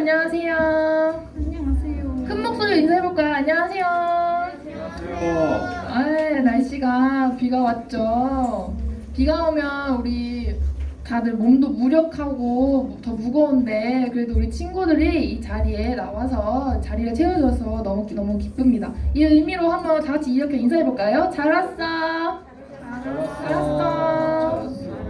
안녕하세요. 안녕하세요. 큰 목소리로 인사해볼까요? 안녕하세요. 안녕하세요. 날씨가 비가 왔죠. 비가 오면 우리 다들 몸도 무력하고 더 무거운데 그래도 우리 친구들이 이 자리에 나와서 자리를 채워줘서 너무 기쁩니다. 이 의미로 한번 다 같이 이렇게 인사해볼까요? 잘 왔어. 잘했어.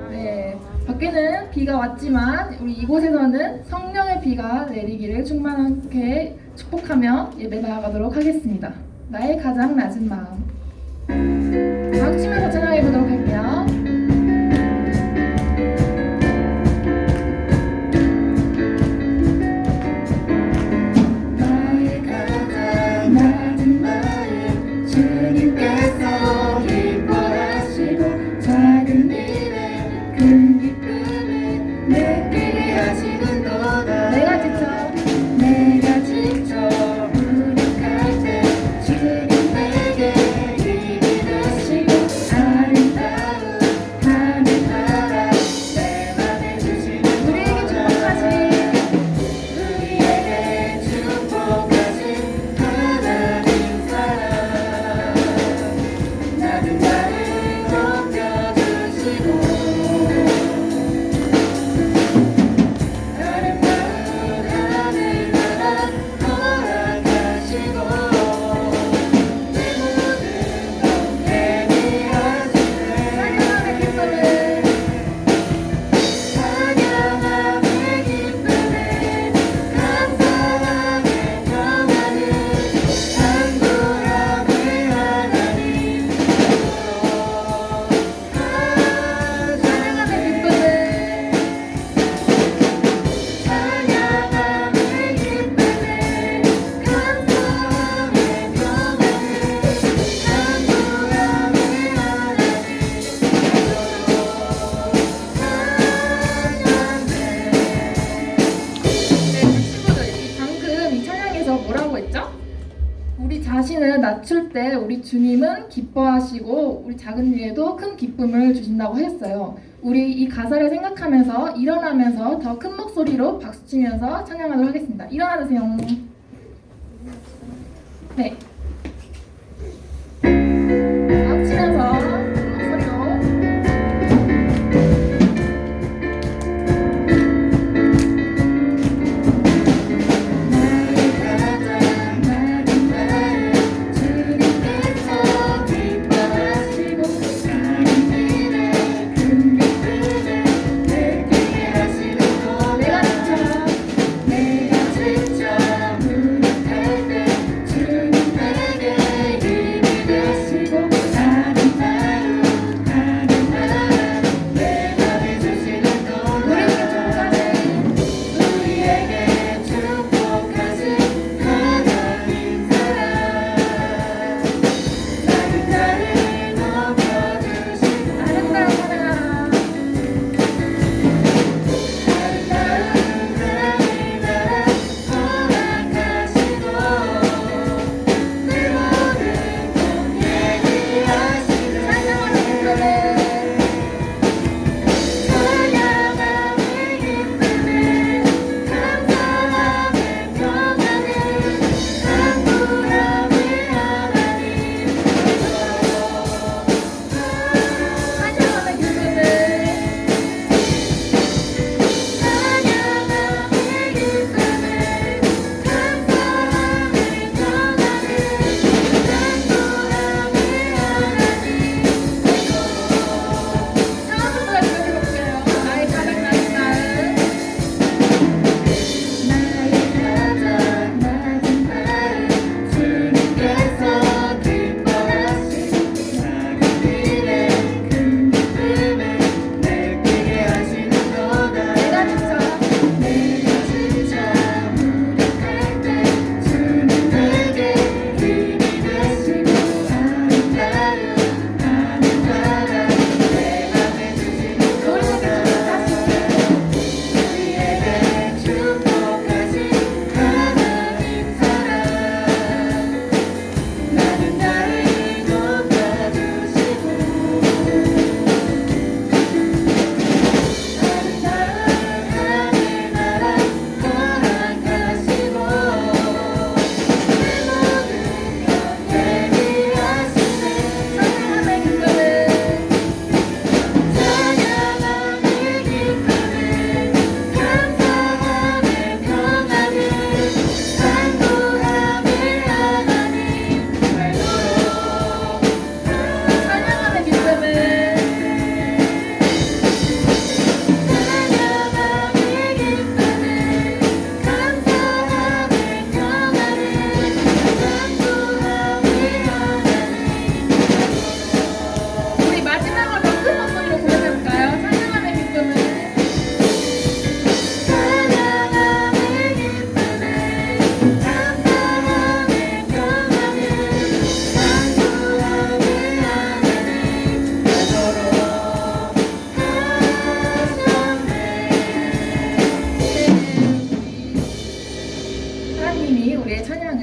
네, 밖에는 비가 왔지만 우리 이곳에서는 성령의 비가 내리기를 충만하게 축복하며 예배 나아가도록 하겠습니다. 나의 가장 낮은 마음. 다음 치면서 찬양해 보도록 할게요. 나의 가장 낮은 마음 주님께서 기뻐하시고 작은 일에 큰 기쁨을 느끼게 하시는도다. 내가 지쳐 무력할 때 주님 내게 힘이 되시고 아름다운 하늘나라 내 맘에 주시는 우리에게 축복하신 하나님 사랑 낮은 나를 높여주시고 아름다운 하늘나라 허락하시고 내 모든 것 회개하시네. 찬양함의 기쁨에 감사함의 평안을 간구함의 하나님 찬양함의 기쁨에 찬양함의 기쁨에 감사함의 친구들, 방금 이 찬양에서 뭐라고 했죠? 우리 자신을 낮출 때 우리 주님은 기뻐하시고 우리 작은 일에도 큰 기쁨을 주신다고 했어요. 우리 이 가사를 생각하면서 일어나면서 더 큰 목소리로 박수치면서 찬양하도록 하겠습니다. 일어나주세요. 네. 박수치면서 큰 목소리로. 나의 가장 낮은 마음 주님께서 기뻐하시고 작은 일에 큰 기쁨을 느끼게 하시는 내가 지쳐 무력할 때 주님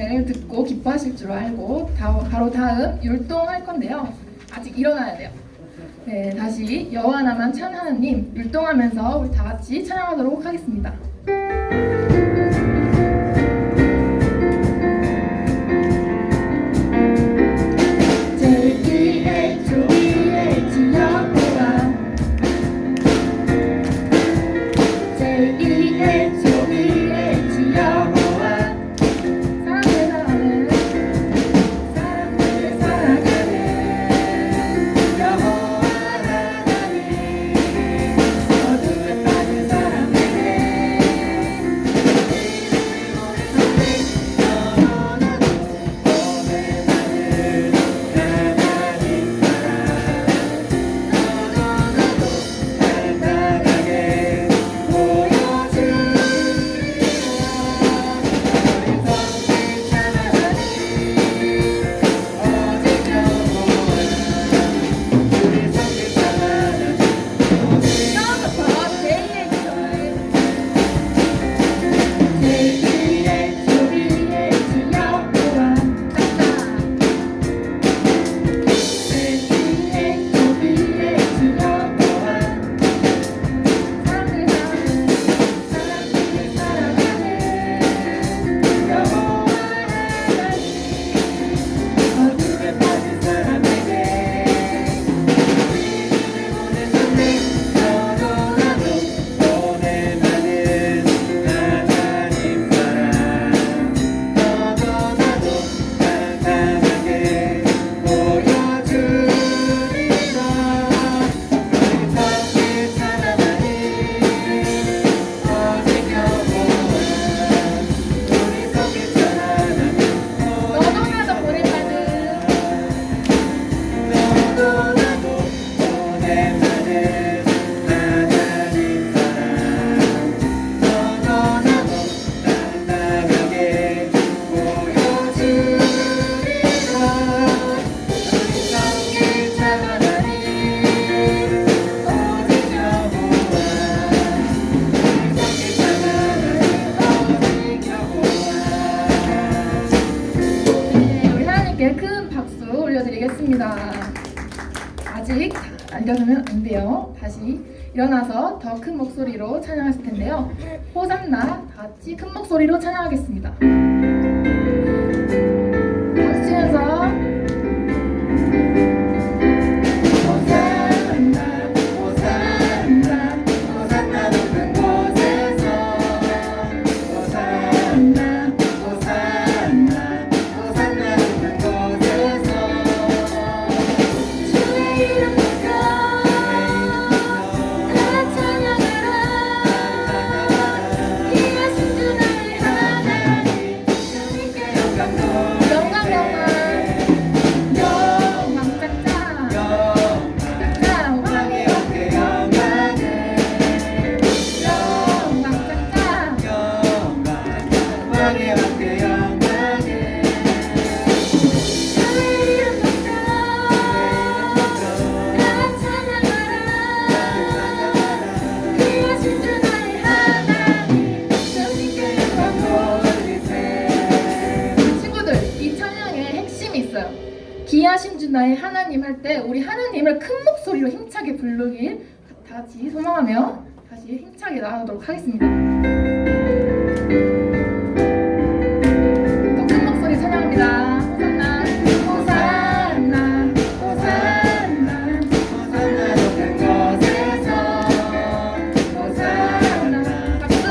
찬양을 듣고 기뻐하실 줄 알고 바로 다음 율동할 건데요. 아직 일어나야 돼요. 네, 다시 여호와 나만 참 하나님 율동하면서 우리 다 같이 찬양하도록 하겠습니다. 큰 박수 올려드리겠습니다. 아직 일어나면 안 돼요. 다시 일어나서 더 큰 목소리로 찬양하실 텐데요. 호산나 다 같이 큰 목소리로 찬양하겠습니다. 박수 치면서 귀하신 주 나의 하나님 할 때 우리 하나님을 큰 목소리로 힘차게 부르길 다 같이 소망하며 다시 힘차게 나가도록 하겠습니다. 더 큰 목소리 찬양합니다. 호산나 호산나 호산나 높은 곳에서 호산나 박수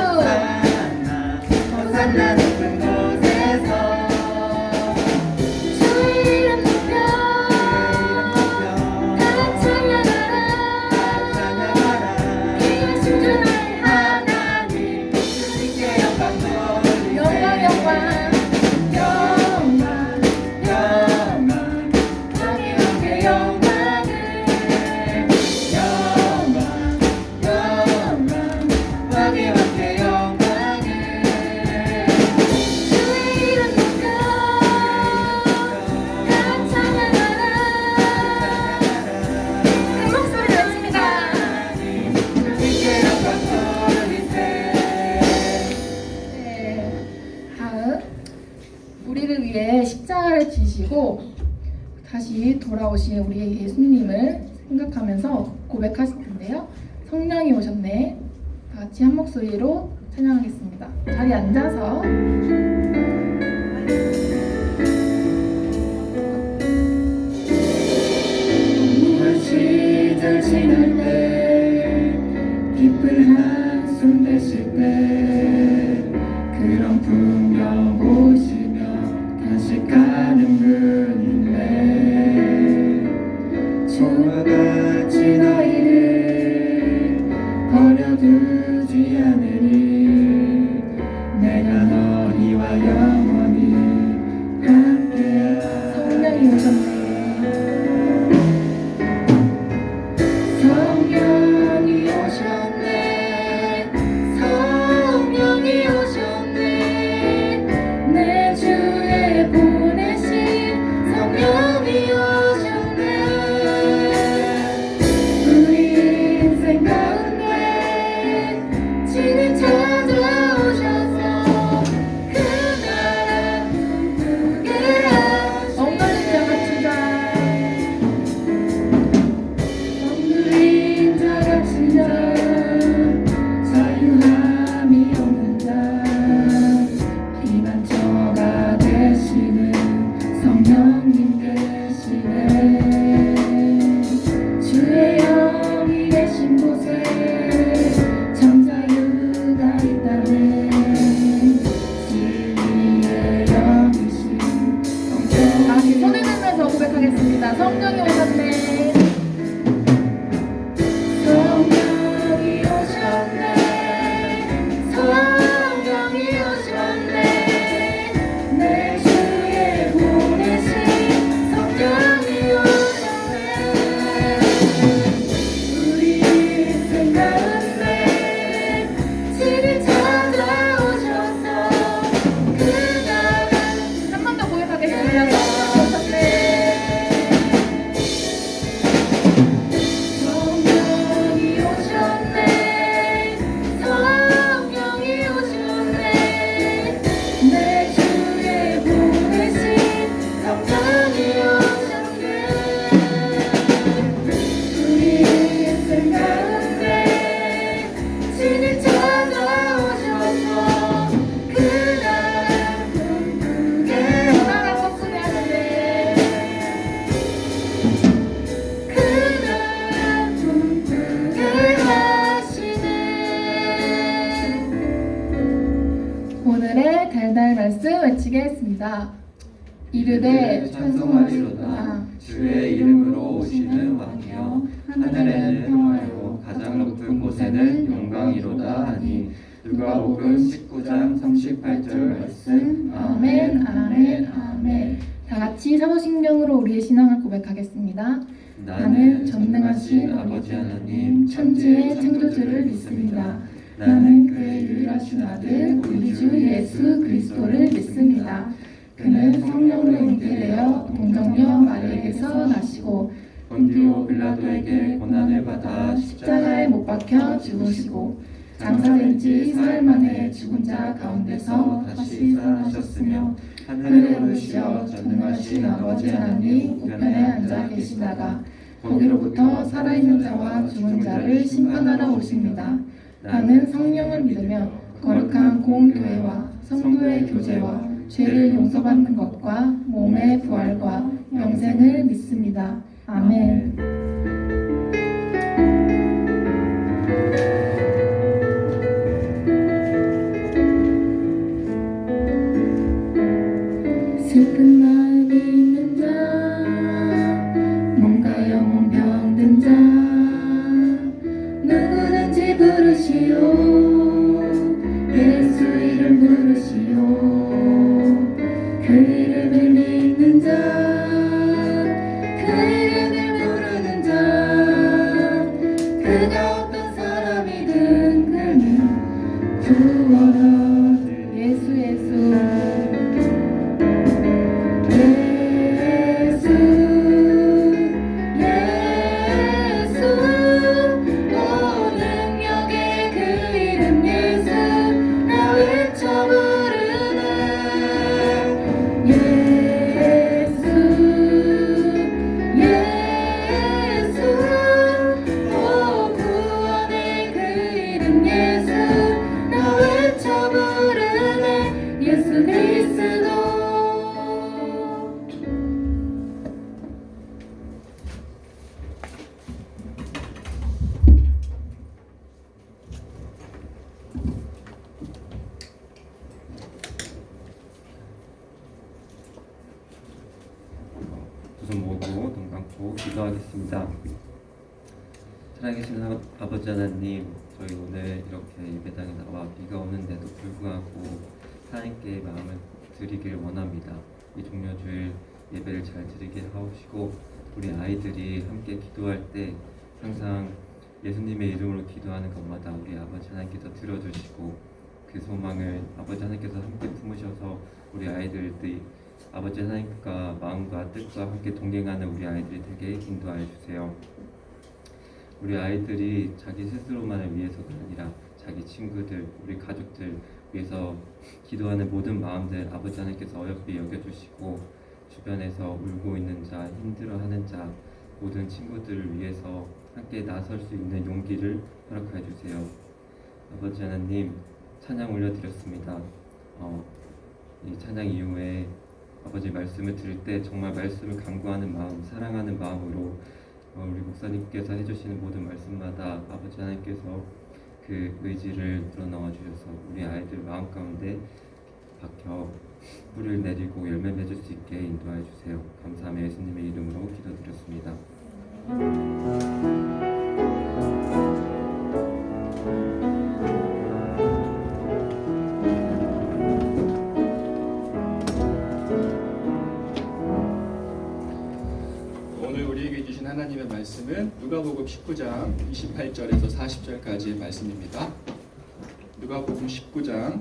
호산나 높은 곳에서 십자가를 지시고 다시 돌아오신 우리 예수님을 생각하면서 고백하실 텐데요. 성령이 오셨네. 다 같이 한 목소리로 찬양하겠습니다. 자리에 앉아서 시절 지날 때 기쁜 한숨 내쉴 때 그런 풍경 보시며 다시 가는 그인데 주와 같이 너희를 버려두지 않으니 내가 너희와 영원히 함께하리. 성령이 오셨네. 성령이 오셨네. 성령이 오셨네. 내 주에 보내신 성령이 오셨네. 우리 인생 가운데 친히 찾아오셔서 그 나라 꿈꾸게 하시네. 엉덩이 잡아치자. 엉그린 자 갇힌 자 자유함이 없는 자 피난처가 되시는 성령님 계시네. 주의 영이 계신 곳에 정자유가 있다네. 진리의 영이신 다시 성령. 손을 들면서 고백하겠습니다. 성령이 오셨네. 성령이 오셨네. 성령이 오셨네. 내 주에 보내신 성령이 오셨네. 우리 인생 가운데 친히 찾아오셔서 그 나라. 한 번 더 고백하겠습니다. 성령이 오셨네. 성령이 오셨네. 성령이 오셨네. 내 주에 보내신 성령이 오셨네. 우리 인생 가운데 친히 찾아오셔서 그 나라 꿈꾸게 그 나라 꿈꾸게 하시네. 그 나라 꿈꾸게 하시네. 오늘의 달달 말씀 외치겠습니다. 이르되 찬송하리로다. 주의 이름으로 오시는 왕이여 하늘에는 평화요 가장 높은 곳에는 영광이로다 하니 누가복음 19장 38절 말씀. 아멘, 아멘, 아멘. 다 같이 사도신경으로 우리의 신앙을 고백하겠습니다. 나는 전능하신 아버지 하나님 천지의 창조주를 믿습니다. 나는 그의 유일하신 아들 우리 주 예수 그리스도를 믿습니다. 그는 성령으로 잉태되어 동정녀 마리에게서 나시고 본디오 빌라도에게 고난을 받아 십자가에 못 박혀 죽으시고 장사된 지 사흘 만에 죽은 자 가운데서 다시 살아나셨으며 하늘에 오르시어 전능하신 아버지 하나님 우편에 앉아 계시다가 거기로부터 살아있는 자와 죽은 자를 심판하러 오십니다. 나는 성령을 믿으며 거룩한 공교회와 성도의 교제와 죄를 용서받는 것과 몸의 부활과 영생을 믿습니다. 아멘. 슬픈 마음이 있는 자 몸과 영혼 병든 자 누구든지 부르시오. 예수 이름 부르시오. 그 이름을 믿는 자 그 이름을 부르는 자 그가 어떤 사람이든 그는 구원을. 예수 예수 두 손 모으고 눈 감고 기도하겠습니다. 살아계신 아버지 하나님, 저희 오늘 이렇게 예배당에 나와 비가 오는데도 불구하고 하나님께 마음을 드리길 원합니다. 이 종료주일 예배를 잘 드리게 하옵시고, 우리 아이들이 함께 기도할 때 항상 예수님의 이름으로 기도하는 것마다 우리 아버지 하나님께서 들어주시고, 그 소망을 아버지 하나님께서 함께 품으셔서 우리 아이들이 아버지 하나님과 마음과 뜻과 함께 동행하는 우리 아이들이 되게 인도하여 주세요. 우리 아이들이 자기 스스로만을 위해서가 아니라 자기 친구들, 우리 가족들 위해서 기도하는 모든 마음들 아버지 하나님께서 어여삐 여겨주시고, 주변에서 울고 있는 자, 힘들어하는 자, 모든 친구들을 위해서 함께 나설 수 있는 용기를 허락하여 주세요. 아버지 하나님, 찬양 올려드렸습니다. 이 찬양 이후에 아버지 말씀을 들을 때 정말 말씀을 간구하는 마음, 사랑하는 마음으로 우리 목사님께서 해주시는 모든 말씀마다 아버지 하나님께서 그 의지를 불어넣어 주셔서 우리 아이들 마음 가운데 박혀 뿌리를 내리고 열매 맺을 수 있게 인도하여 주세요. 감사하며 예수님의 이름으로 기도드렸습니다. 오늘 우리에게 주신 하나님의 말씀은 누가복음 19장 28절에서 40절까지의 말씀입니다. 누가복음 19장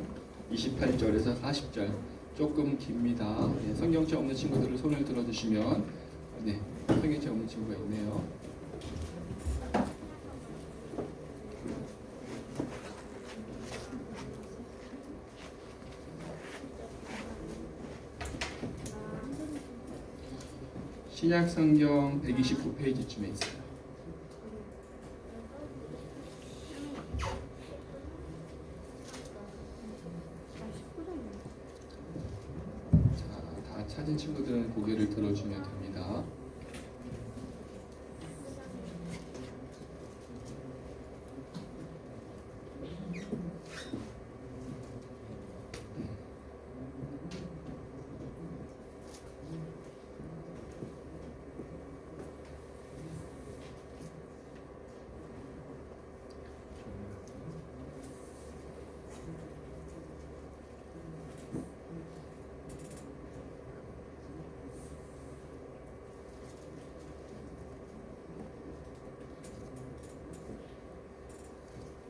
28절에서 40절 조금 깁니다. 네, 성경책 없는 친구들을 손을 들어주시면 네, 성경책 없는 친구가 있네요. 신약 성경 129페이지쯤에 있어요. 자, 다 찾은 친구들은 고개를 들어주면 됩니다.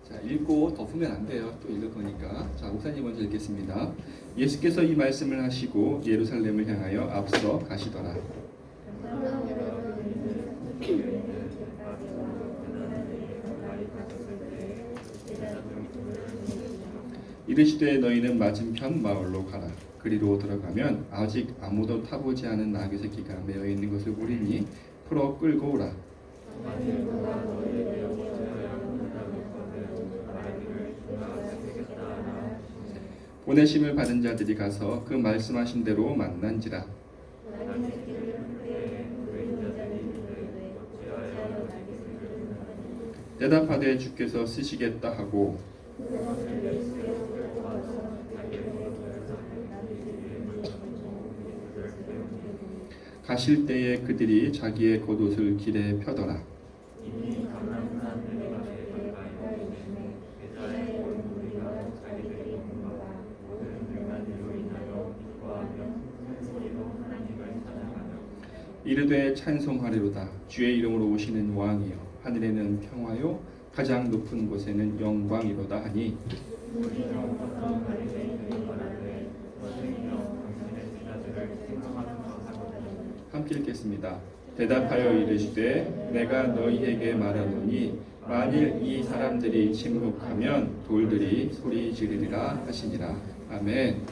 자, 읽고 덮으면 안 돼요. 또 읽을 거니까. 자, 목사님 먼저 읽겠습니다. 예수께서 이 말씀을 하시고 예루살렘을 향하여 앞서 가시더라. 이르시되 너희는 맞은편 마을로 가라. 그리로 들어가면 아직 아무도 타보지 않은 나귀 새끼가 매어 있는 것을 보리니 풀어 끌고 오라. 보내심을 받은 자들이 가서 그 말씀하신 대로 만난지라. 대답하되 주께서 쓰시겠다 하고 가실 때에 그들이 자기의 겉옷을 길에 펴더라. 이르되 찬송하리로다. 주의 이름으로 오시는 왕이여, 하늘에는 평화요 가장 높은 곳에는 영광이로다 하니, 함께 읽겠습니다. 대답하여 이르시되 내가 너희에게 말하노니 만일 이 사람들이 침묵하면 돌들이 소리 지르리라 하시니라. 아멘.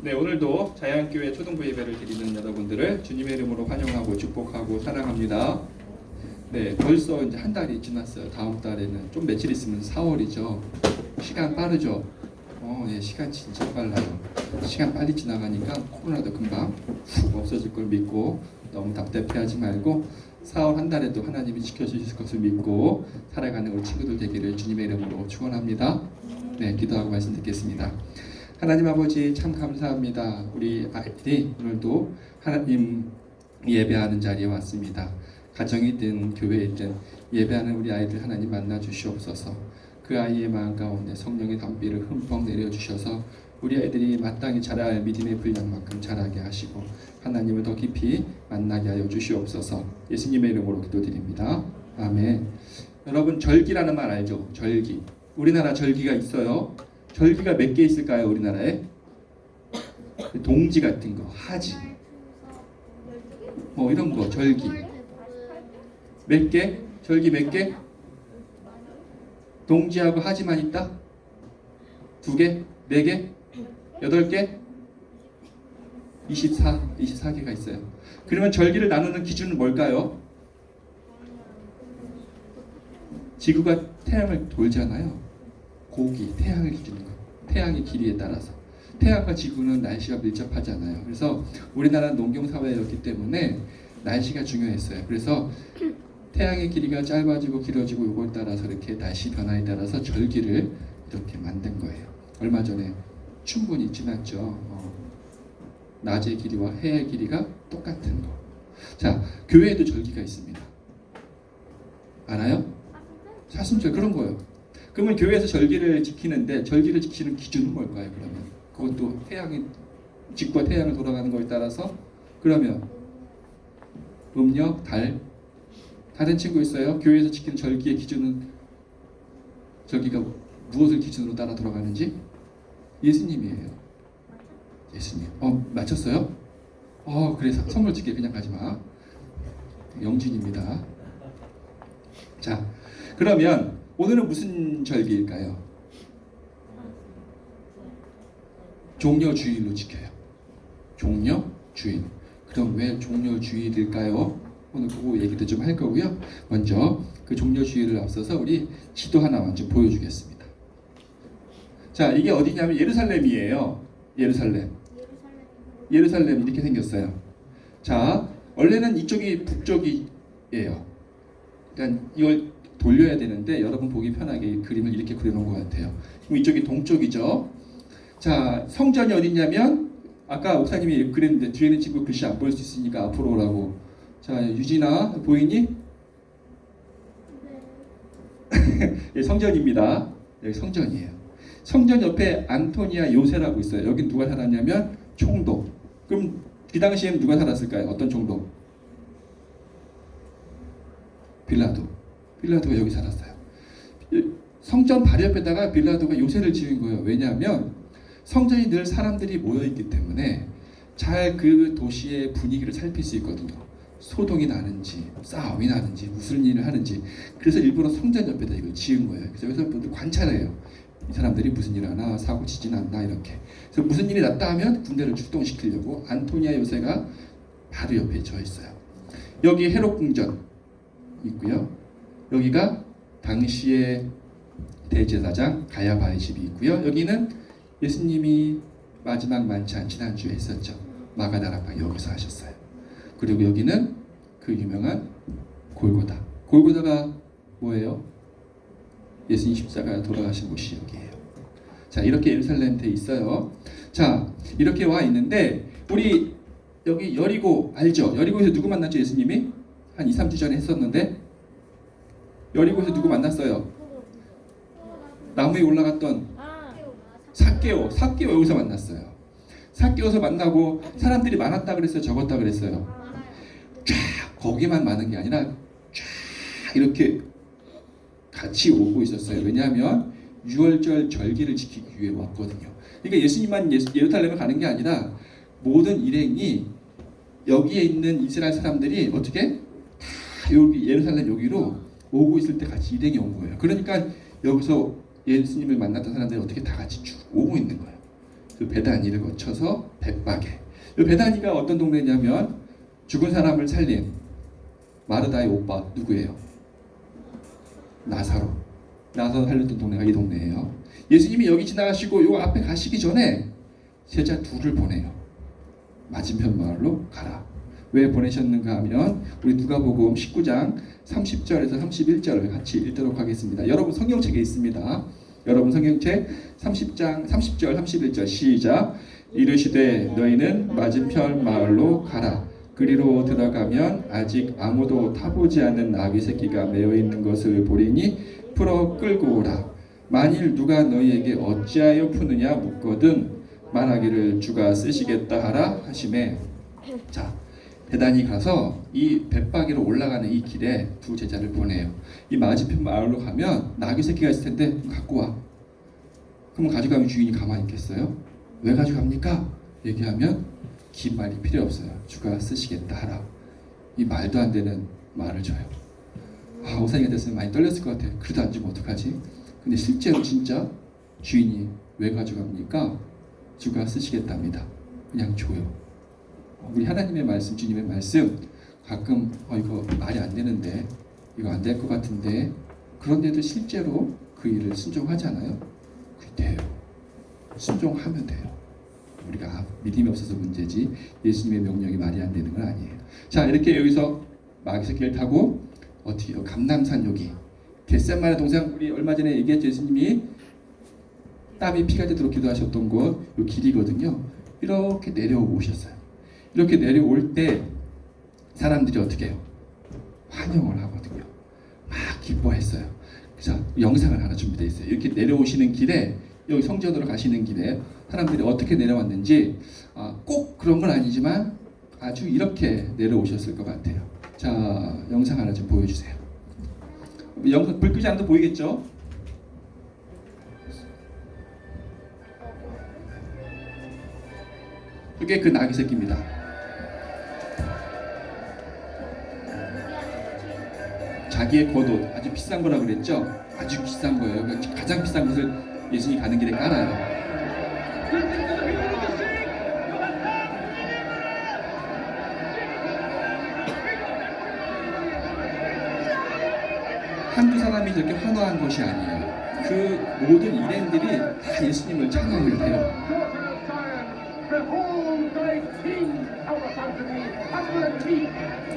네, 오늘도 자양교회 초등부 예배를 드리는 여러분들을 주님의 이름으로 환영하고 축복하고 사랑합니다. 네, 벌써 이제 한 달이 지났어요. 다음 달에는 좀 며칠 있으면 4월이죠. 시간 빠르죠. 예, 시간 진짜 빨라요. 시간 빨리 지나가니까 코로나도 금방 훅 없어질 걸 믿고 너무 답답해하지 말고 4월 한 달에도 하나님이 지켜주실 것을 믿고 살아가는 우리 친구들 되기를 주님의 이름으로 축원합니다. 네, 기도하고 말씀 듣겠습니다. 하나님 아버지 참 감사합니다. 우리 아이들이 오늘도 하나님 예배하는 자리에 왔습니다. 가정이든 교회이든 예배하는 우리 아이들 하나님 만나 주시옵소서. 그 아이의 마음 가운데 성령의 담비를 흠뻑 내려주셔서 우리 아이들이 마땅히 자랄 믿음의 분량만큼 자라게 하시고 하나님을 더 깊이 만나게 하여 주시옵소서. 예수님의 이름으로 기도드립니다. 아멘. 여러분, 절기라는 말 알죠? 절기. 우리나라 절기가 있어요. 절기가 몇 개 있을까요? 우리나라에? 동지 같은 거, 하지, 뭐 이런 거, 절기 몇 개? 절기 몇 개? 동지하고 하지만 있다? 2개? 4개? 8개? 24개가 있어요. 그러면 절기를 나누는 기준은 뭘까요? 지구가 태양을 돌잖아요. 고기, 태양을 기준으로, 태양의 길이에 따라서. 태양과 지구는 날씨가 밀접하잖아요. 그래서 우리나라는 농경사회였기 때문에 날씨가 중요했어요. 그래서 태양의 길이가 짧아지고 길어지고 이걸 따라서 이렇게 날씨 변화에 따라서 절기를 이렇게 만든 거예요. 얼마 전에 충분히 지났죠. 낮의 길이와 해의 길이가 똑같은 거. 자, 교회에도 절기가 있습니다. 알아요? 사순절 그런 거예요. 그러면 교회에서 절기를 지키는데 절기를 지키는 기준은 뭘까요? 그러면 그것도 태양이 지구와 태양을 돌아가는 거에 따라서 그러면 음력, 달 다른 친구 있어요? 교회에서 지키는 절기의 기준은 절기가 무엇을 기준으로 따라 돌아가는지? 예수님이에요. 예수님. 맞췄어요? 그래 선물 줄게. 그냥 가지마. 영진입니다. 자, 그러면 오늘은 무슨 절기일까요? 종려주일로 지켜요. 종려주일. 그럼 왜 종려주일일까요? 오늘 그거 얘기도 좀 할 거고요. 먼저 그 종려주일을 앞서서 우리 지도 하나 먼저 보여주겠습니다. 자, 이게 어디냐면 예루살렘이에요. 예루살렘 이렇게 생겼어요. 자, 원래는 이쪽이 북쪽이에요. 그러니까 이걸 돌려야 되는데 여러분 보기 편하게 그림을 이렇게 그려놓은 것 같아요. 그럼 이쪽이 동쪽이죠. 자, 성전이 어디냐면 아까 목사님이 그랬는데 뒤에 있는 친구 글씨 안 보일 수 있으니까 앞으로 오라고. 자, 유진아 보이니? 네. 성전입니다. 여기 성전이에요. 성전 옆에 안토니아 요새라고 있어요. 여기 누가 살았냐면 총독. 그럼 그 당시에는 누가 살았을까요? 어떤 총독? 빌라도가 여기 살았어요. 성전 바로 옆에다가 빌라도가 요새를 지은 거예요. 왜냐하면 성전이 늘 사람들이 모여있기 때문에 잘 그 도시의 분위기를 살필 수 있거든요. 소동이 나는지 싸움이 나는지 무슨 일을 하는지. 그래서 일부러 성전 옆에다 이걸 지은 거예요. 그래서 여기서 분들 관찰해요. 이 사람들이 무슨 일을 하나, 사고 치진 않나 이렇게. 그래서 무슨 일이 났다 하면 군대를 출동시키려고 안토니아 요새가 바로 옆에 져 있어요. 여기 헤롯 궁전 있고요. 여기가 당시의 대제사장 가야바의 집이 있고요. 여기는 예수님이 마지막 만찬 지난주에 했었죠. 마가다락방 여기서 하셨어요. 그리고 여기는 그 유명한 골고다. 골고다가 뭐예요? 예수님 십자가 돌아가신 곳이 여기예요. 자, 이렇게 예루살렘 돼 있어요. 자, 이렇게 와 있는데 우리 여기 여리고 알죠? 여리고에서 누구 만났죠? 예수님이 한 2, 3주 전에 했었는데 여리고에서 누구 만났어요? 나무에 올라갔던 삭개오 여기서 만났어요. 삭개오에서 만나고 사람들이 많았다 그랬어요? 적었다 그랬어요? 쫙 거기만 많은 게 아니라 쫙 이렇게 같이 오고 있었어요. 왜냐하면 6월절 절기를 지키기 위해 왔거든요. 그러니까 예수님만 예루살렘에 가는 게 아니라 모든 일행이 여기에 있는 이스라엘 사람들이 어떻게 다 여기 예루살렘 여기로 오고 있을 때 같이 일행이 온 거예요. 그러니까 여기서 예수님을 만났던 사람들이 어떻게 다 같이 쭉 오고 있는 거예요. 그 베다니를 거쳐서 벳바게. 이 베다니가 어떤 동네냐면 죽은 사람을 살린 마르다의 오빠 누구예요? 나사로 살렸던 동네가 이 동네예요. 예수님이 여기 지나가시고 요 앞에 가시기 전에 제자 둘을 보내요. 맞은편 마을로 가라. 왜 보내셨는가 하면 우리 누가복음 19장 30절에서 31절을 같이 읽도록 하겠습니다. 여러분 성경책에 있습니다. 여러분 성경책 30장 30절 31절 시작. 이르시되 너희는 맞은편 마을로 가라. 그리로 들어가면 아직 아무도 타보지 않은 나귀 새끼가 매어 있는 것을 보리니 풀어 끌고 오라. 만일 누가 너희에게 어찌하여 푸느냐 묻거든 말하기를 주가 쓰시겠다 하라 하시매. 자, 베다니 가서 이 벳바기로 올라가는 이 길에 두 제자를 보내요. 이 맞은편 마을로 가면 나귀 새끼가 있을 텐데 갖고 와. 그럼 가져가면 주인이 가만히 있겠어요? 왜 가져갑니까? 얘기하면 긴 말이 필요 없어요. 주가 쓰시겠다 하라. 이 말도 안 되는 말을 줘요. 아, 오사이가 됐으면 많이 떨렸을 것 같아요. 그래도 안 주면 어떡하지? 근데 실제로 진짜 주인이 왜 가져갑니까? 주가 쓰시겠답니다. 그냥 줘요. 우리 하나님의 말씀, 주님의 말씀 가끔 이거 말이 안 되는데 이거 안 될 것 같은데 그런데도 실제로 그 일을 순종하잖아요. 돼요. 순종하면 돼요. 우리가 믿음이 없어서 문제지 예수님의 명령이 말이 안 되는 건 아니에요. 자, 이렇게 여기서 마귀 새끼를 타고 어떻게 해요? 감람산 여기 겟세마네 동상, 우리 얼마 전에 얘기했죠. 예수님이 땀이 피가 되도록 기도하셨던 곳, 요 길이거든요. 이렇게 내려오셨어요. 이렇게 내려올 때 사람들이 어떻게 해요? 환영을 하거든요. 막 기뻐했어요. 자, 영상을 하나 준비되어 있어요. 이렇게 내려오시는 길에, 여기 성전으로 가시는 길에 사람들이 어떻게 내려왔는지 꼭 그런 건 아니지만 아주 이렇게 내려오셨을 것 같아요. 자, 영상 하나 좀 보여주세요. 영상 불 끄지 않아도 보이겠죠? 이게 그 나귀 새끼입니다. 자기의 겉옷 아주 비싼 거라 그랬죠? 아주 비싼 거예요. 가장 비싼 것을 예수님이 가는 길에 깔아요. 한두 사람이 저렇게 환호한 것이 아니에요. 그 모든 일행들이 다 예수님을 찬양을 해요.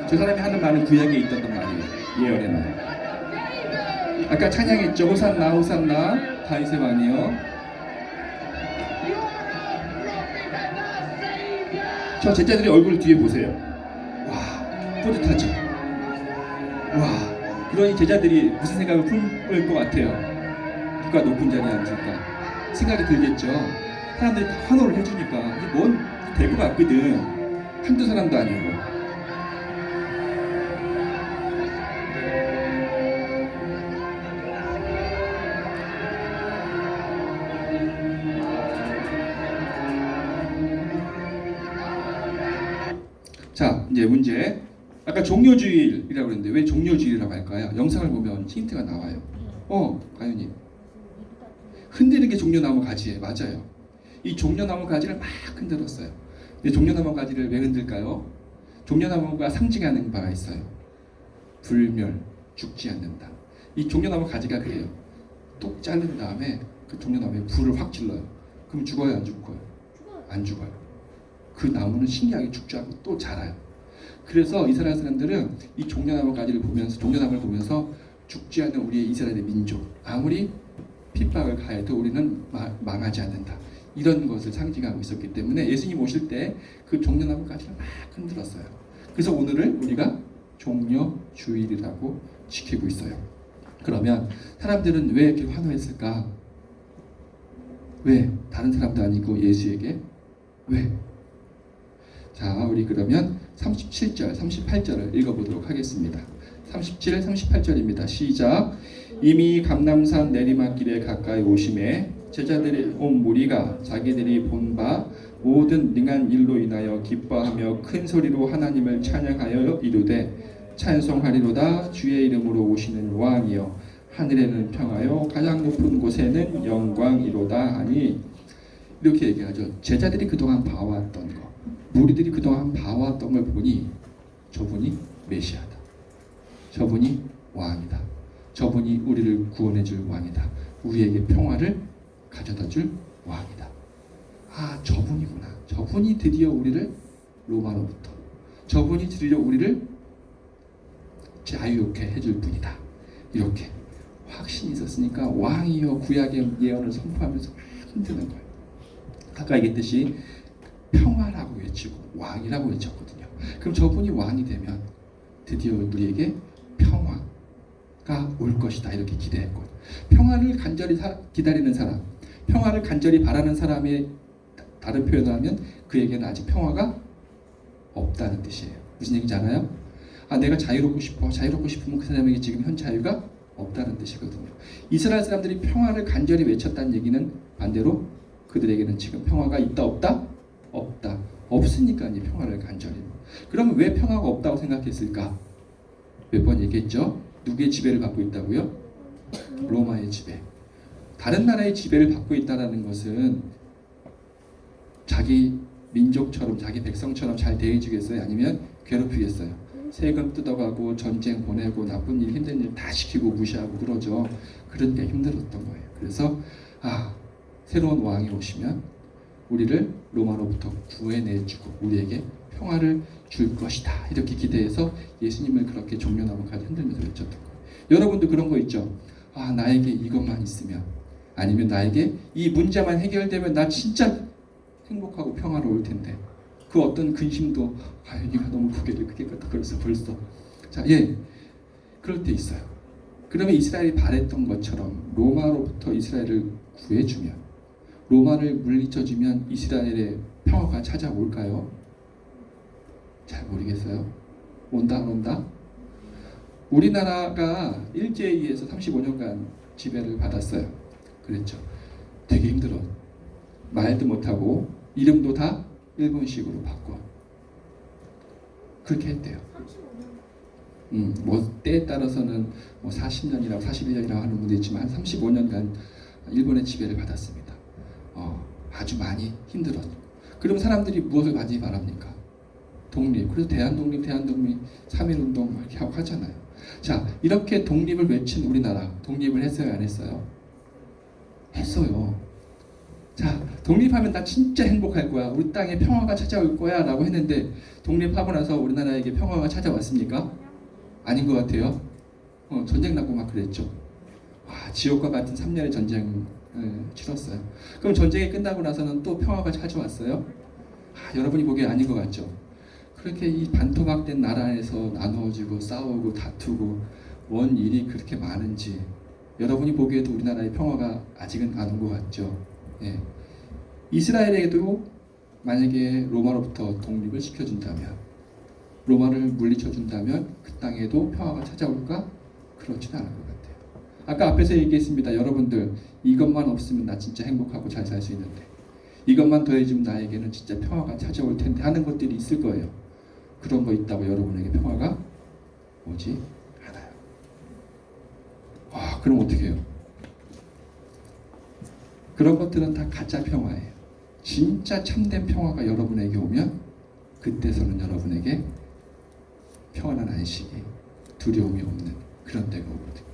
저 사람이 하는 말은 구약에 있던 말이에요. 예언의 말. 아까 찬양했죠. 호산나 호산나 다윗의 왕이요. 저 제자들의 얼굴 뒤에 보세요. 와, 뿌듯하죠. 와, 그러니 제자들이 무슨 생각을 품을 것 같아요? 누가 높은 자리에 앉을까? 생각이 들겠죠. 사람들이 다 환호를 해주니까 이게 뭔 될 것 같거든. 한두 사람도 아니고. 자, 이제 문제. 아까 종료주일이라고 그랬는데 왜 종료주일이라고 할까요? 영상을 보면 힌트가 나와요. 가연이. 흔드는 게 종려나무 가지예요. 맞아요. 이 종려나무 가지를 막 흔들었어요. 근데 종려나무 가지를 왜 흔들까요? 종려나무가 상징하는 바가 있어요. 불멸, 죽지 않는다. 이 종려나무 가지가 그래요. 똑 자른 다음에 그 종려나무에 불을 확 질러요. 그럼 죽어요, 안 죽어요? 안 죽어요. 그 나무는 신기하게 죽지 않고 또 자라요. 그래서 이스라엘 사람들은 이 종려나무 가지를 보면서, 종려나무를 보면서 죽지 않는 우리의 이스라엘의 민족, 아무리 핍박을 가해도 우리는 망하지 않는다. 이런 것을 상징하고 있었기 때문에 예수님 오실 때 그 종려나무 가지를 막 흔들었어요. 그래서 오늘을 우리가 종려주일이라고 지키고 있어요. 그러면 사람들은 왜 이렇게 환호했을까? 왜? 다른 사람도 아니고 예수에게 왜? 자, 우리 그러면 37절, 38절을 읽어보도록 하겠습니다. 37, 38절입니다. 시작. 이미 감람산 내리막길에 가까이 오심에 제자들이 온 무리가 자기들이 본 바 모든 능한 일로 인하여 기뻐하며 큰 소리로 하나님을 찬양하여 이르되 찬송하리로다. 주의 이름으로 오시는 왕이여 하늘에는 평하여 가장 높은 곳에는 영광이로다 하니, 이렇게 얘기하죠. 제자들이 그동안 봐왔던 것, 무리들이 그동안 봐왔던 걸 보니 저분이 메시아다. 저분이 왕이다. 저분이 우리를 구원해줄 왕이다. 우리에게 평화를 가져다줄 왕이다. 아, 저분이구나. 저분이 드디어 우리를 로마로부터, 저분이 드디어 우리를 자유롭게 해줄 분이다. 이렇게 확신이 있었으니까 왕이여 구약의 예언을 선포하면서 흔드는 거예요. 아까 얘기했듯이 평화라고 외치고 왕이라고 외쳤거든요. 그럼 저분이 왕이 되면 드디어 우리에게 평화가 올 것이다 이렇게 기대했고, 평화를 간절히 기다리는 사람, 평화를 간절히 바라는 사람의 다른 표현을 하면 그에게는 아직 평화가 없다는 뜻이에요. 무슨 얘기인지 알아요? 내가 자유롭고 싶어. 자유롭고 싶으면 그 사람에게 지금 현 자유가 없다는 뜻이거든요. 이스라엘 사람들이 평화를 간절히 외쳤다는 얘기는 반대로 그들에게는 지금 평화가 있다 없다? 없다. 없으니까 이 평화를 간절히. 그러면 왜 평화가 없다고 생각했을까? 몇 번 얘기했죠? 누구의 지배를 받고 있다고요? 로마의 지배. 다른 나라의 지배를 받고 있다는 것은 자기 민족처럼 자기 백성처럼 잘 대해주겠어요? 아니면 괴롭히겠어요? 세금 뜯어가고 전쟁 보내고 나쁜 일 힘든 일 다 시키고 무시하고 그러죠. 그러니까 힘들었던 거예요. 그래서 새로운 왕이 오시면 우리를 로마로부터 구해내주고 우리에게 평화를 줄 것이다 이렇게 기대해서 예수님을 그렇게 종려나무까지 흔들면서 외쳤던 거예요. 여러분도 그런 거 있죠? 나에게 이것만 있으면, 아니면 나에게 이 문제만 해결되면 나 진짜 행복하고 평화로울 텐데, 그 어떤 근심도 여기가 너무 고개를 크게 끄덕 그래서 벌써 그럴 때 있어요. 그러면 이스라엘이 바랬던 것처럼 로마로부터 이스라엘을 구해주면, 로마를 물리쳐주면 이스라엘의 평화가 찾아올까요? 잘 모르겠어요. 온다 안 온다? 우리나라가 일제에 의해서 35년간 지배를 받았어요. 그랬죠. 되게 힘들어. 말도 못하고 이름도 다 일본식으로 바꿔. 그렇게 했대요. 때에 따라서는 40년이라고 41년이라고 하는 분도 있지만 한 35년간 일본의 지배를 받았습니다. 아주 많이 힘들었죠. 그럼 사람들이 무엇을 많이 바랍니까? 독립. 그래서 대한독립 3.1운동 이렇게 하고 하잖아요. 자, 이렇게 독립을 외친 우리나라 독립을 했어요, 안 했어요? 했어요. 자, 독립하면 나 진짜 행복할 거야. 우리 땅에 평화가 찾아올 거야 라고 했는데, 독립하고 나서 우리나라에게 평화가 찾아왔습니까? 아닌 것 같아요. 전쟁 나고 막 그랬죠. 지옥과 같은 3년의 전쟁을 치렀어요. 그럼 전쟁이 끝나고 나서는 또 평화가 찾아왔어요? 여러분이 보기에 아닌 것 같죠? 그렇게 이 반토막된 나라에서 나누어지고 싸우고 다투고 뭔 일이 그렇게 많은지, 여러분이 보기에도 우리나라의 평화가 아직은 안 온 것 같죠? 이스라엘에게도 만약에 로마로부터 독립을 시켜준다면, 로마를 물리쳐준다면 그 땅에도 평화가 찾아올까? 그렇지는 않을 것 같아요. 아까 앞에서 얘기했습니다. 여러분들, 이것만 없으면 나 진짜 행복하고 잘 살 수 있는데, 이것만 더해주면 나에게는 진짜 평화가 찾아올 텐데 하는 것들이 있을 거예요. 그런 거 있다고 여러분에게 평화가 오지 않아요. 그럼 어떻게 해요? 그런 것들은 다 가짜 평화예요. 진짜 참된 평화가 여러분에게 오면 그때서는 여러분에게 평안한 안식이, 두려움이 없는 그런 때가 오거든요.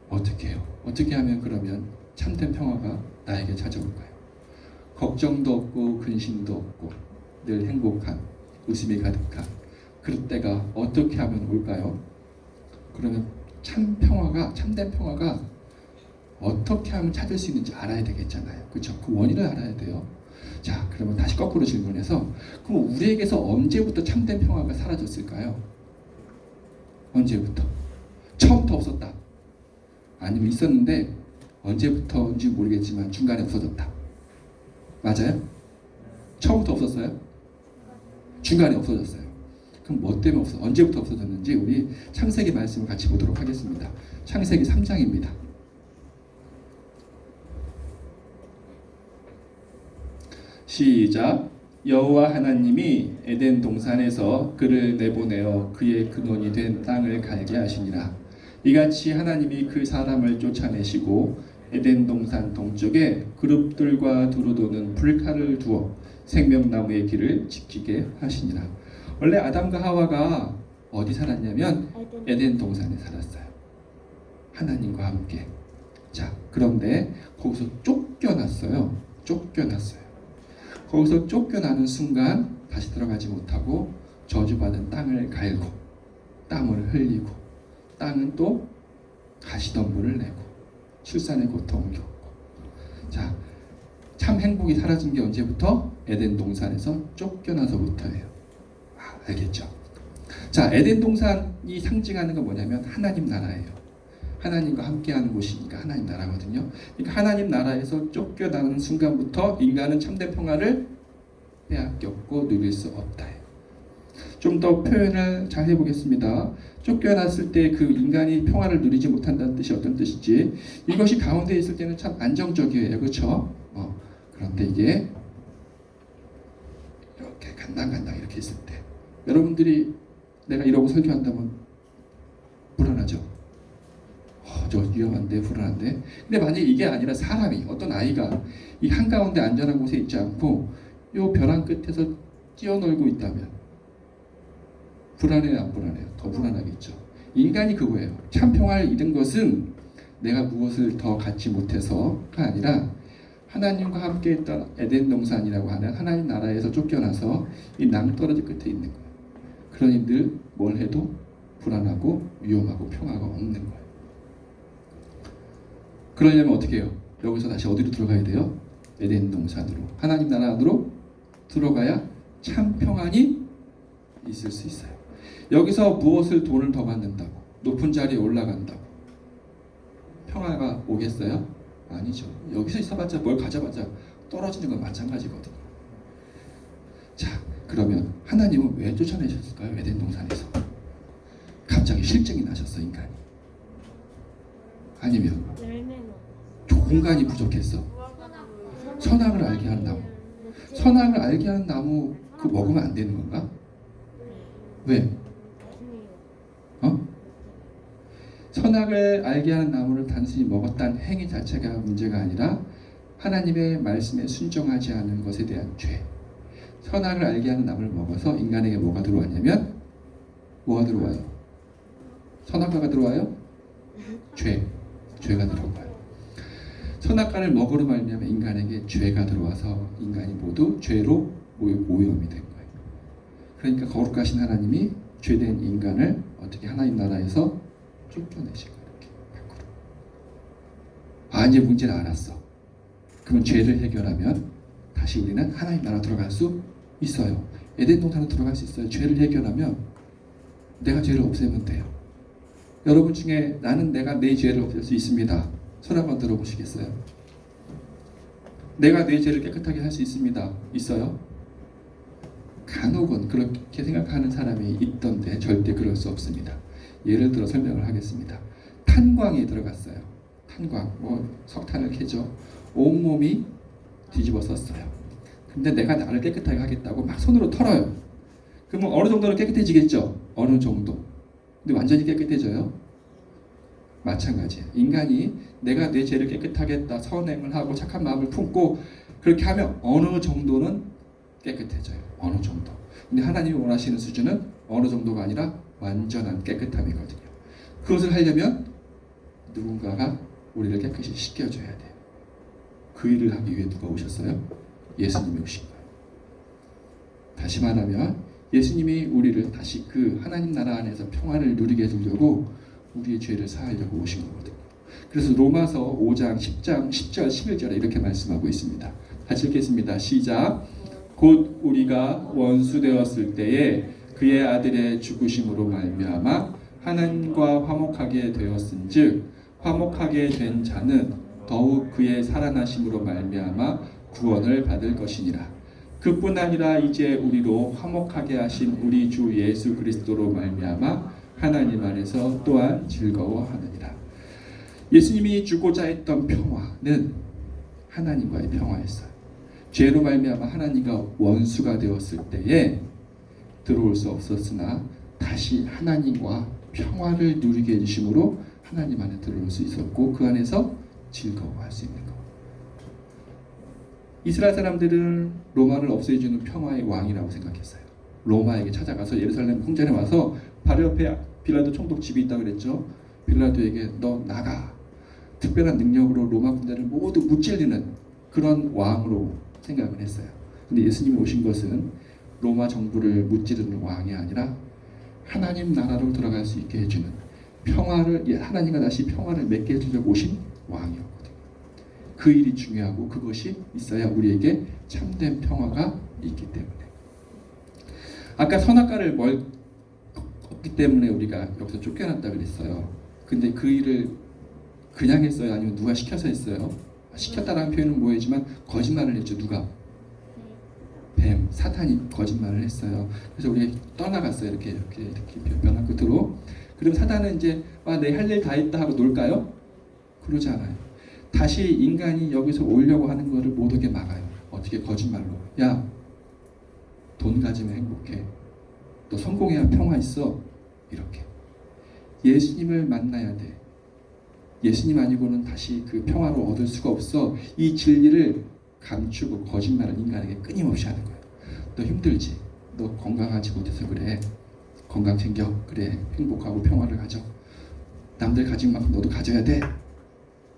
어떻게 해요? 어떻게 하면 그러면 참된 평화가 나에게 찾아올까요? 걱정도 없고 근심도 없고 늘 행복한, 웃음이 가득한 그럴 때가 어떻게 하면 올까요? 그러면 참된 평화가 어떻게 하면 찾을 수 있는지 알아야 되겠잖아요. 그렇죠? 그 원인을 알아야 돼요. 자, 그러면 다시 거꾸로 질문해서, 그럼 우리에게서 언제부터 참된 평화가 사라졌을까요? 언제부터? 처음부터 없었다. 아니면 있었는데 언제부터인지 모르겠지만 중간에 없어졌다. 맞아요? 처음부터 없었어요? 중간에 없어졌어요. 그럼 뭐 때문에 언제부터 없어졌는지 우리 창세기 말씀을 같이 보도록 하겠습니다. 창세기 3장입니다. 시작. 여호와 하나님이 에덴 동산에서 그를 내보내어 그의 근원이 된 땅을 갈게 하시니라. 이같이 하나님이 그 사람을 쫓아내시고 에덴 동산 동쪽에 그룹들과 두루 도는 불칼을 두어 생명나무의 길을 지키게 하시니라. 원래 아담과 하와가 어디 살았냐면 에덴 동산에 살았어요. 하나님과 함께. 자, 그런데 거기서 쫓겨났어요. 거기서 쫓겨나는 순간 다시 들어가지 못하고 저주받은 땅을 갈고 땀을 흘리고 땅은 또 가시덤불을 내고 출산의 고통을 겪고. 자, 참 행복이 사라진 게 언제부터? 에덴 동산에서 쫓겨나서부터예요. 알겠죠? 자, 에덴 동산이 상징하는 건 뭐냐면 하나님 나라예요. 하나님과 함께하는 곳이니까 하나님 나라거든요. 그러니까 하나님 나라에서 쫓겨나는 순간부터 인간은 참된 평화를 빼앗겼고 누릴 수 없다. 좀 더 표현을 잘 해보겠습니다. 쫓겨났을 때 그 인간이 평화를 누리지 못한다는 뜻이 어떤 뜻이지? 이것이 가운데 있을 때는 참 안정적이에요. 그렇죠? 그런데 이게 이렇게 간당간당 이렇게 있을 때 여러분들이 내가 이러고 설교한다면 불안하죠? 저 위험한데 불안한데. 근데 만약에 이게 아니라 사람이 어떤 아이가 이 한가운데 안전한 곳에 있지 않고 요 벼랑 끝에서 뛰어놀고 있다면 불안해요, 안 불안해요? 더 불안하겠죠. 인간이 그거예요. 참 평화를 잃은 것은 내가 무엇을 더 갖지 못해서가 아니라 하나님과 함께 했던 에덴 동산이라고 하는 하나님 나라에서 쫓겨나서 이 낭떠러지 끝에 있는 거예요. 그러니 늘 뭘 해도 불안하고 위험하고 평화가 없는 거예요. 그러려면 어떻게 해요? 여기서 다시 어디로 들어가야 돼요? 에덴 동산으로, 하나님 나라 안으로 들어가야 참 평안이 있을 수 있어요. 여기서 무엇을 돈을 더 받는다고, 높은 자리에 올라간다고 평화가 오겠어요? 아니죠. 여기서 있어봤자 뭘 가져봤자 떨어지는 건 마찬가지거든요. 자, 그러면 하나님은 왜 쫓아내셨을까요? 에덴 동산에서 갑자기 실증이 나셨어, 인간이. 아니면 공간이 부족했어. 선악을 알게 하는 나무. 선악을 알게 하는 나무 그거 먹으면 안 되는 건가? 왜? 선악을 알게 하는 나무를 단순히 먹었다는 행위 자체가 문제가 아니라 하나님의 말씀에 순종하지 않은 것에 대한 죄. 선악을 알게 하는 나무를 먹어서 인간에게 뭐가 들어왔냐면 뭐가 들어와요? 선악과가 들어와요? 죄가 들어와요. 선악과를 먹으로 말미암아 인간에게 죄가 들어와서 인간이 모두 죄로 오염이 된 거예요. 그러니까 거룩하신 하나님이 죄된 인간을 어떻게 하나님 나라에서 쫓겨내신 거예요. 이렇게 밖으로. 이제 문제를 알았어. 그러면 죄를 해결하면 다시 우리는 하나님 나라 들어갈 수 있어요. 에덴 동산으로 들어갈 수 있어요. 죄를 해결하면 내가 죄를 없애면 돼요. 여러분 중에 나는 내가 내 죄를 없앨 수 있습니다. 손 한번 들어보시겠어요? 내가 내 죄를 깨끗하게 할 수 있습니다. 있어요? 간혹은 그렇게 생각하는 사람이 있던데 절대 그럴 수 없습니다. 예를 들어 설명을 하겠습니다. 탄광에 들어갔어요. 탄광, 석탄을 캐죠. 온몸이 뒤집어졌어요. 근데 내가 나를 깨끗하게 하겠다고 막 손으로 털어요. 그러면 어느 정도로 깨끗해지겠죠? 어느 정도. 근데 완전히 깨끗해져요? 마찬가지예요. 인간이 내가 내 죄를 깨끗하게 했다, 선행을 하고 착한 마음을 품고 그렇게 하면 어느 정도는 깨끗해져요. 어느 정도. 근데 하나님이 원하시는 수준은 어느 정도가 아니라 완전한 깨끗함이거든요. 그것을 하려면 누군가가 우리를 깨끗이 씻겨줘야 돼요. 그 일을 하기 위해 누가 오셨어요? 예수님이 오신 거예요. 다시 말하면 예수님이 우리를 다시 그 하나님 나라 안에서 평화를 누리게 해주려고 우리의 죄를 사하려고 오신 거거든요. 그래서 로마서 5장 10장 10절 11절에 이렇게 말씀하고 있습니다. 같이 읽겠습니다. 시작. 곧 우리가 원수 되었을 때에 그의 아들의 죽으심으로 말미암아 하나님과 화목하게 되었은즉 화목하게 된 자는 더욱 그의 살아나심으로 말미암아 구원을 받을 것이니라. 그뿐 아니라 이제 우리로 화목하게 하신 우리 주 예수 그리스도로 말미암아 하나님 안에서 또한 즐거워하느니라. 예수님이 주고자 했던 평화는 하나님과의 평화였어요. 죄로 말미암아 하나님과 원수가 되었을 때에 들어올 수 없었으나 다시 하나님과 평화를 누리게 해주심으로 하나님 안에 들어올 수 있었고 그 안에서 즐거워할 수 있는 것. 이스라엘 사람들은 로마를 없애주는 평화의 왕이라고 생각했어요. 로마에게 찾아가서 예루살렘 궁전에 와서 바로 옆에 빌라도 총독집이 있다고 그랬죠. 빌라도에게 너 나가. 특별한 능력으로 로마 군대를 모두 무찔리는 그런 왕으로 생각을 했어요. 근데 예수님이 오신 것은 로마 정부를 무찌르는 왕이 아니라 하나님 나라로 들어갈 수 있게 해주는 평화를, 하나님과 다시 평화를 맺게 해주려고 오신 왕이었거든요. 그 일이 중요하고 그것이 있어야 우리에게 참된 평화가 있기 때문에. 아까 선악과를 먹기 때문에 우리가 여기서 쫓겨났다 그랬어요. 근데 그 일을 그냥 했어요? 아니면 누가 시켜서 했어요? 시켰다라는 표현은 뭐이지만 거짓말을 했죠. 누가? 뱀, 사탄이 거짓말을 했어요. 그래서 우리 떠나갔어요. 이렇게 변한 끝으로. 그럼 사탄은 이제 내 할 일 다 했다 하고 놀까요? 그러지 않아요. 다시 인간이 여기서 오려고 하는 거를 못 오게 막아요. 어떻게? 거짓말로. 야, 돈 가지면 행복해. 너 성공해야 평화 있어. 이렇게. 예수님을 만나야 돼. 예수님 아니고는 다시 그 평화를 얻을 수가 없어. 이 진리를 감추고 거짓말을 인간에게 끊임없이 하는 거예요. 너 힘들지? 너 건강하지 못해서 그래. 건강 챙겨. 그래. 행복하고 평화를 가져. 남들 가진 만큼 너도 가져야 돼.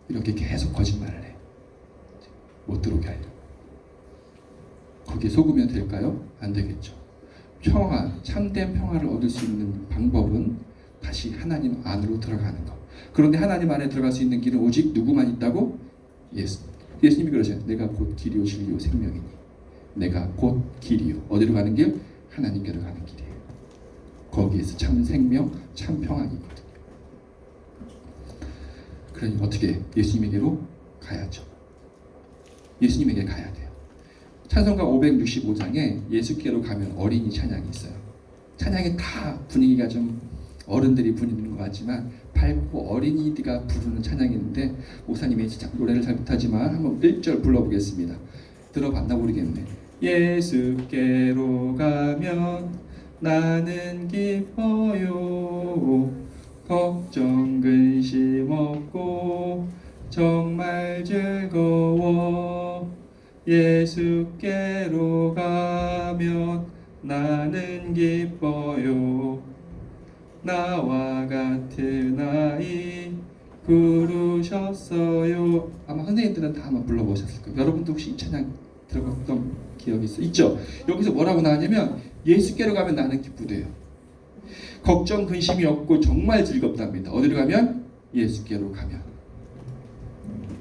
이렇게 계속 거짓말을 해. 못 들어오게 하려고. 거기에 속으면 될까요? 안 되겠죠. 평화, 참된 평화를 얻을 수 있는 방법은 다시 하나님 안으로 들어가는 것. 그런데 하나님 안에 들어갈 수 있는 길은 오직 누구만 있다고? 예수님이 그러세요. 내가 곧 길이요 진리요 생명이니. 내가 곧 길이요. 어디로 가는 길? 하나님께로 가는 길이에요. 거기에서 참 생명, 참 평안이 있거든요. 그러니 어떻게? 예수님에게로 가야죠. 예수님에게 가야 돼요. 찬송가 565장에 예수께로 가면 어린이 찬양이 있어요. 찬양이 다 분위기가 좀 어른들이 부르는 것 같지만 밝고 어린이가 부르는 찬양이 있는데 목사님이 노래를 잘 못하지만 한번 1절 불러보겠습니다. 들어봤나 모르겠네. 예수께로 가면 나는 기뻐요. 걱정 근심 없고 정말 즐거워. 예수께로 가면 나는 기뻐요. 나와 같은 아이 부르셨어요. 아마 선생님들은 다 아마 불러보셨을 거예요. 여러분도 혹시 이 찬양 들어봤던 기억이 있죠? 여기서 뭐라고 나왔냐면 예수께로 가면 나는 기쁘대요. 걱정 근심이 없고 정말 즐겁답니다. 어디로 가면? 예수께로 가면.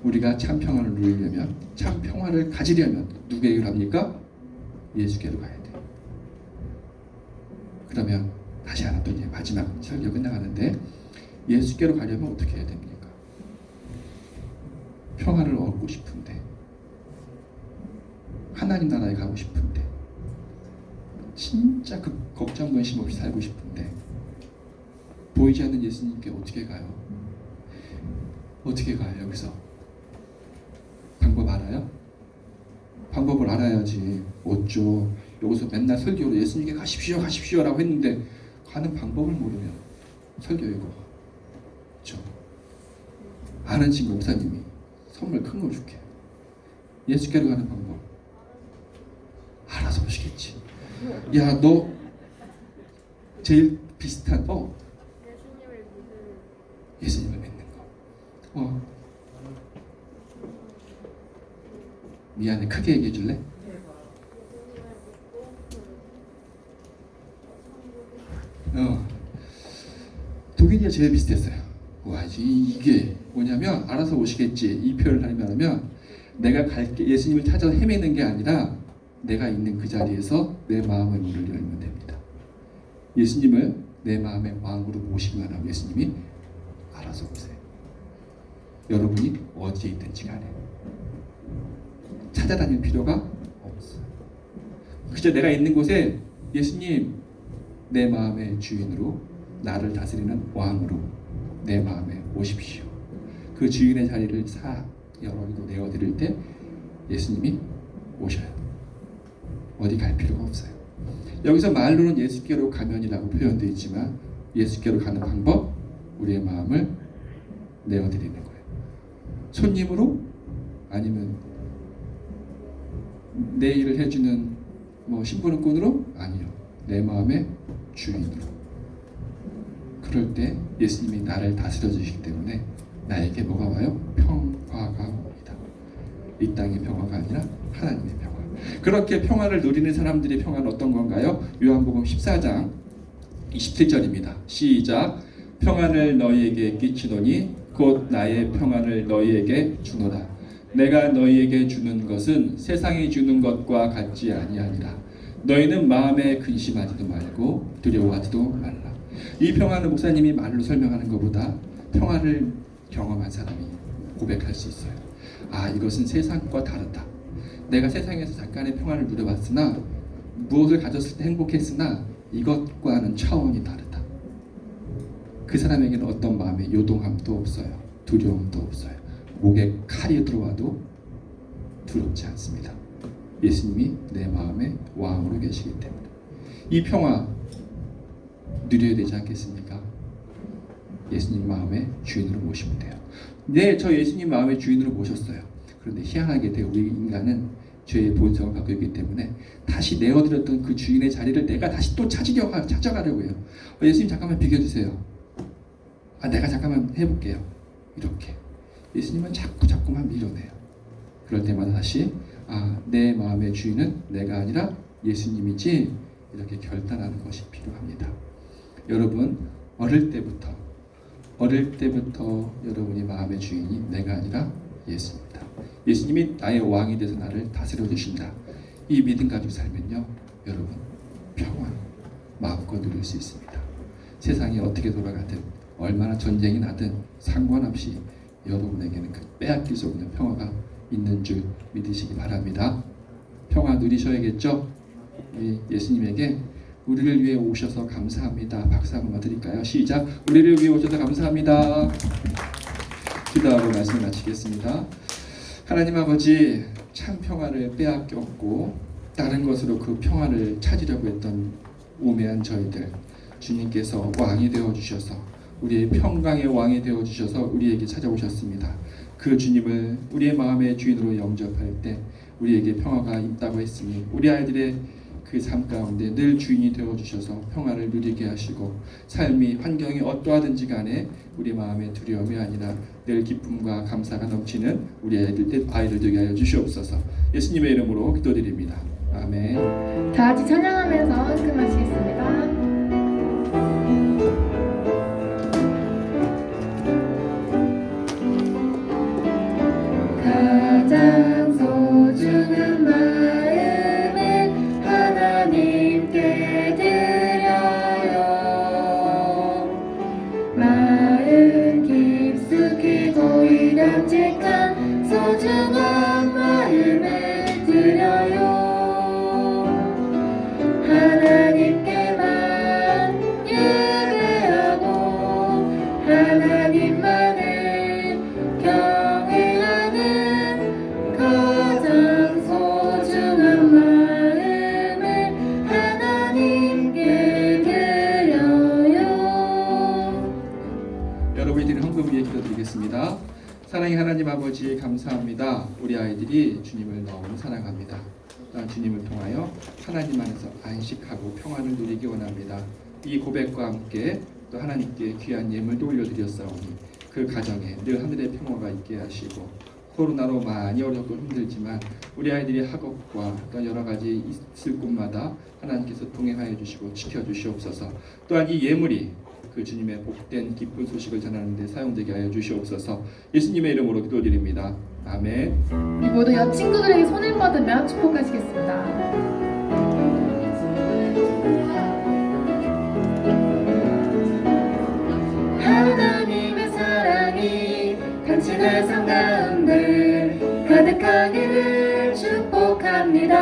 우리가 참 평화를 누리려면, 참 평화를 가지려면 누구에게로 합니까? 예수께로 가야 돼요. 그러면 다시 하나 또 이제 마지막 설교 끝나가는데 예수께로 가려면 어떻게 해야 됩니까? 평화를 얻고 싶은데, 하나님 나라에 가고 싶은데, 진짜 그 걱정 근심 없이 살고 싶은데 보이지 않는 예수님께 어떻게 가요? 어떻게 가요? 여기서 방법 알아요? 방법을 알아야지. 어쩌 여기서 맨날 설교로 예수님께 가십시오 가십시오라고 했는데 가는 방법을 모르면 설교이고. 그렇죠? 아는 친구 목사님이 선물 큰 거 줄게. 예수께로 가는 방법 알아서 오시겠지. 야, 너 제일 비슷한 예수님을 믿는 거. 미안해, 크게 얘기해 줄래? 독일이가 제일 비슷했어요. 와, 이게 뭐냐면 알아서 오시겠지 이 표현을 하면 내가 갈게 예수님을 찾아서 헤매는 게 아니라 내가 있는 그 자리에서 내 마음의 문을 열면 됩니다. 예수님을 내 마음의 왕으로 모시기만 하고 예수님이 알아서 오세요. 여러분이 어디에 있든지 간에 찾아다닐 필요가 없어요. 그저 내가 있는 곳에 예수님 내 마음의 주인으로 나를 다스리는 왕으로 내 마음에 오십시오. 그 주인의 자리를 열어도 내어드릴 때 예수님이 오셔요. 어디 갈 필요가 없어요. 여기서 말로는 예수께로 가면이라고 표현되어 있지만 예수께로 가는 방법, 우리의 마음을 내어드리는 거예요. 손님으로 아니면 내 일을 해주는 심부름꾼으로? 아니요. 내 마음의 주인으로. 그럴 때 예수님이 나를 다스려 주시기 때문에 나에게 뭐가 와요? 평화가 옵니다. 이 땅의 평화가 아니라 하나님의 평화. 그렇게 평화를 누리는 사람들의 평화는 어떤 건가요? 요한복음 14장 27절입니다. 시작. 평안을 너희에게 끼치노니 곧 나의 평안을 너희에게 주노라. 내가 너희에게 주는 것은 세상이 주는 것과 같지 아니하니라. 너희는 마음에 근심하지도 말고 두려워하지도 말라. 이 평화는 목사님이 말로 설명하는 것보다 평화를 경험한 사람이 고백할 수 있어요. 아, 이것은 세상과 다르다. 내가 세상에서 잠깐의 평화를 누려봤으나 무엇을 가졌을 때 행복했으나 이것과는 차원이 다르다. 그 사람에게는 어떤 마음의 요동함도 없어요. 두려움도 없어요. 목에 칼이 들어와도 두렵지 않습니다. 예수님이 내 마음의 왕으로 계시기 때문에 이 평화 누려야 되지 않겠습니까? 예수님 마음의 주인으로 모시면 돼요. 네, 저 예수님 마음의 주인으로 모셨어요. 그런데 희한하게 우리 인간은 죄의 본성을 갖고 있기 때문에 다시 내어드렸던 그 주인의 자리를 내가 다시 또 찾아가려고 해요. 예수님 잠깐만 비켜주세요. 내가 잠깐만 해볼게요. 이렇게 예수님은 자꾸만 밀어내요. 그럴 때마다 다시 내 마음의 주인은 내가 아니라 예수님이지, 이렇게 결단하는 것이 필요합니다. 여러분, 어릴 때부터 여러분의 마음의 주인이 내가 아니라 예수입니다. 예수님이 나의 왕이 돼서 나를 다스려 주신다. 이 믿음 가지고 살면요, 여러분 평화 마음껏 누릴 수 있습니다. 세상이 어떻게 돌아가든 얼마나 전쟁이 나든 상관없이 여러분에게는 그 빼앗길 수 없는 평화가 있는 줄 믿으시기 바랍니다. 평화 누리셔야겠죠? 예수님에게 우리를 위해 오셔서 감사합니다. 박수 한번 드릴까요? 시작! 우리를 위해 오셔서 감사합니다. 기도하고 말씀을 마치겠습니다. 하나님 아버지, 참 평화를 빼앗겼고 다른 것으로 그 평화를 찾으려고 했던 우매한 저희들, 주님께서 왕이 되어주셔서 우리의 평강의 왕이 되어주셔서 우리에게 찾아오셨습니다. 그 주님을 우리의 마음의 주인으로 영접할 때 우리에게 평화가 있다고 했으니 우리 아이들의 그 삶 가운데 늘 주인이 되어주셔서 평화를 누리게 하시고 삶이 환경이 어떠하든지 간에 우리 마음의 두려움이 아니라 늘 기쁨과 감사가 넘치는 우리 아이들 되게 하여 주시옵소서. 예수님의 이름으로 기도드립니다. 아멘. 다 같이 찬양하면서 끝마치겠습니다. 가장 소중한 마음을 하나님께 드려요. 마음 깊숙이 고이름직한 소중한 마음을 드려요. 하나님께만 예배하고 하나님만을 경외하는 가장 소중한 마음을 하나님께 드려요. 여러분이 드린 헌금 위해 기도드리겠습니다. 사랑의 하나님 아버지, 감사합니다. 우리 아이들이 주님을 너무 사랑합니다. 또한 주님을 통하여 하나님 안에서 안식하고 평안을 누리기 원합니다. 이 고백과 함께 또 하나님께 귀한 예물도 올려드렸사오니 그 가정에 늘 하늘의 평화가 있게 하시고, 코로나로 많이 어렵고 힘들지만 우리 아이들이 학업과 또 여러 가지 있을 곳마다 하나님께서 동행하여 주시고 지켜주시옵소서. 또한 이 예물이 그 주님의 복된 기쁜 소식을 전하는 데 사용되게 하여 주시옵소서. 예수님의 이름으로 기도드립니다. 아멘. 우리 모두 친구들에게 손을 뻗으며 축복하시겠습니다. 하나님의 사랑이 당신의 삶 가운데 가득하기를 축복합니다.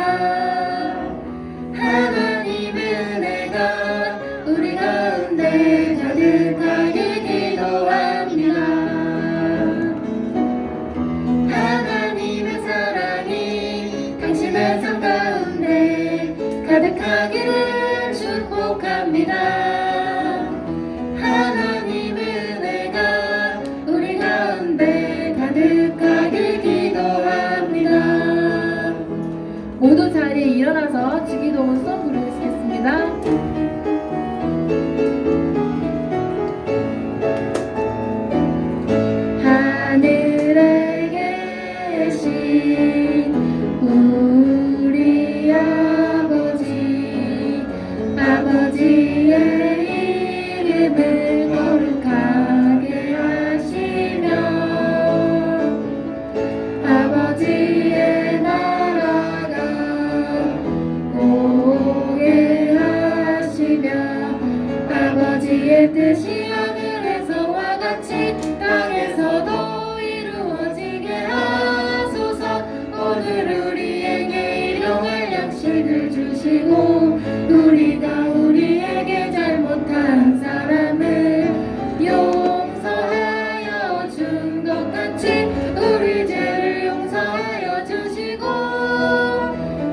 하나님의 은혜가 우리 가운데 가득하길 기도합니다. 하나님의 사랑이 당신의 삶 가운데 가득하기를 축복합니다. 모두 자리에 일어나서 주기도문송 부르시겠습니다. 하늘에 계신 우리 아버지, 아버지의 이름을 거룩하게 하시며 아버지의 나라가 오게 주의 뜻이 하늘에서와 같이 땅에서도 이루어지게 하소서. 오늘 우리에게 일용할 양식을 주시고 우리가 우리에게 잘못한 사람을 용서하여 준 것 같이 우리 죄를 용서하여 주시고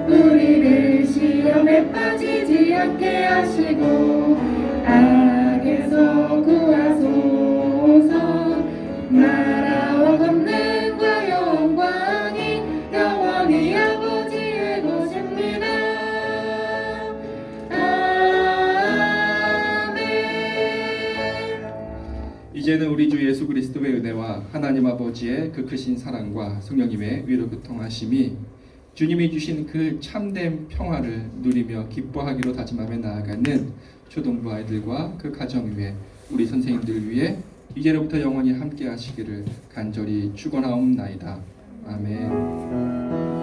우리를 시험에 빠지지 않게 하시고 악에서 구하소서. 나라와 권능과 영광이 영원히 아버지의 것입니다. 아멘. 이제는 우리 주 예수 그리스도의 은혜와 하나님 아버지의 그 크신 사랑과 성령님의 위로 교통하심이 주님이 주신 그 참된 평화를 누리며 기뻐하기로 다짐하며 나아가는 초등부 아이들과 그 가정 위에 우리 선생님들 위해 이제로부터 영원히 함께 하시기를 간절히 축원하옵나이다. 아멘.